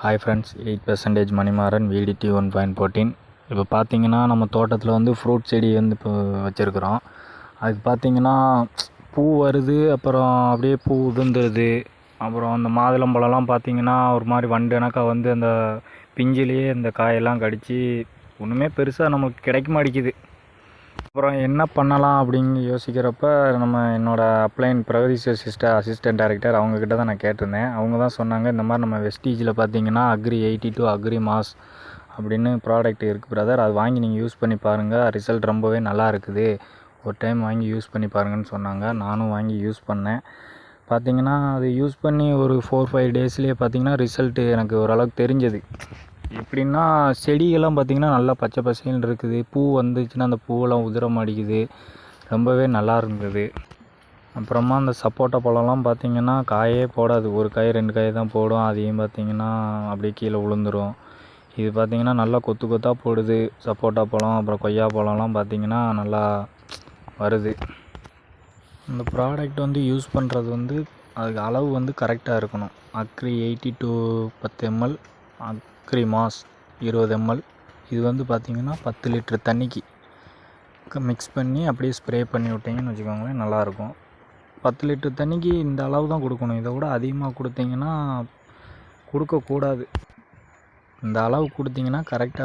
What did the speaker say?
Hi friends, 8% Manimaran VDT 1.14. இப்போ பார்த்தீங்கன்னா நம்ம தோட்டத்தில் வந்து ஃப்ரூட் செடி வந்து இப்போ வச்சுருக்குறோம். அதுக்கு பார்த்தீங்கன்னா பூ வருது, அப்புறம் அப்படியே பூ உதிர்ந்துருது. அப்புறம் அந்த மாதுளம்பழம்லாம் பார்த்தீங்கன்னா ஒரு மாதிரி வண்டனக்கா வந்து அந்த பிஞ்சிலேயே இந்த காயெல்லாம் கடித்து ஒன்றுமே பெருசாக நமக்கு கிடைக்க மாட்டேங்குது. அப்புறம் என்ன பண்ணலாம் அப்படின்னு யோசிக்கிறப்ப என்னோடய அப்ளைன் பிரகதீஷ் அசிஸ்டன்ட் டைரக்டர் அவங்கக்கிட்ட தான் நான் கேட்டிருந்தேன். அவங்க தான் சொன்னாங்க, இந்த மாதிரி நம்ம வெஸ்டீஜில் பார்த்தீங்கன்னா அக்ரி 82 அக்ரி மாஸ் அப்படின்னு ப்ராடக்ட் இருக்குது பிரதர், அது வாங்கி நீங்கள் யூஸ் பண்ணி பாருங்கள், ரிசல்ட் ரொம்பவே நல்லா இருக்குது, ஒரு டைம் வாங்கி யூஸ் பண்ணி பாருங்கன்னு சொன்னாங்க. நானும் வாங்கி யூஸ் பண்ணேன். பார்த்தீங்கன்னா அது யூஸ் பண்ணி ஒரு 4-5 டேஸ்லேயே பார்த்தீங்கன்னா ரிசல்ட்டு எனக்கு ஓரளவுக்கு தெரிஞ்சது. எப்படின்னா செடியெல்லாம் பார்த்திங்கன்னா நல்லா பச்சை பசேல்னு இருக்குது. பூ வந்துச்சுன்னா அந்த பூவெல்லாம் உதிர மாட்டேங்குது, ரொம்பவே நல்லா இருந்தது. அப்புறமா அந்த சப்போட்டா பழம்லாம் பார்த்திங்கன்னா காயே போடாது, ஒரு காய் 2 காய் தான் போடும். அதையும் பார்த்திங்கன்னா அப்படியே கீழே விழுந்துடும். இது பார்த்திங்கன்னா நல்லா கொத்து கொத்தாக போடுது சப்போட்டா பழம். அப்புறம் கொய்யா பழம்லாம் பார்த்திங்கன்னா நல்லா வருது. இந்த ப்ராடக்ட் வந்து யூஸ் பண்ணுறது வந்து அதுக்கு அளவு வந்து கரெக்டாக இருக்கணும். Agri 82 10 ml, agri mass 20 ml. இது வந்து பார்த்திங்கன்னா 10 லிட்டர் தண்ணிக்கு மிக்ஸ் பண்ணி அப்படியே ஸ்ப்ரே பண்ணி விட்டிங்கன்னு வச்சுக்கோங்களேன், நல்லாயிருக்கும். 10 லிட்டர் தண்ணிக்கு இந்த அளவு தான் கொடுக்கணும். இதை விட அதிகமாக கொடுத்தீங்கன்னா கொடுக்கக்கூடாது. இந்த அளவு கொடுத்தீங்கன்னா கரெக்டாக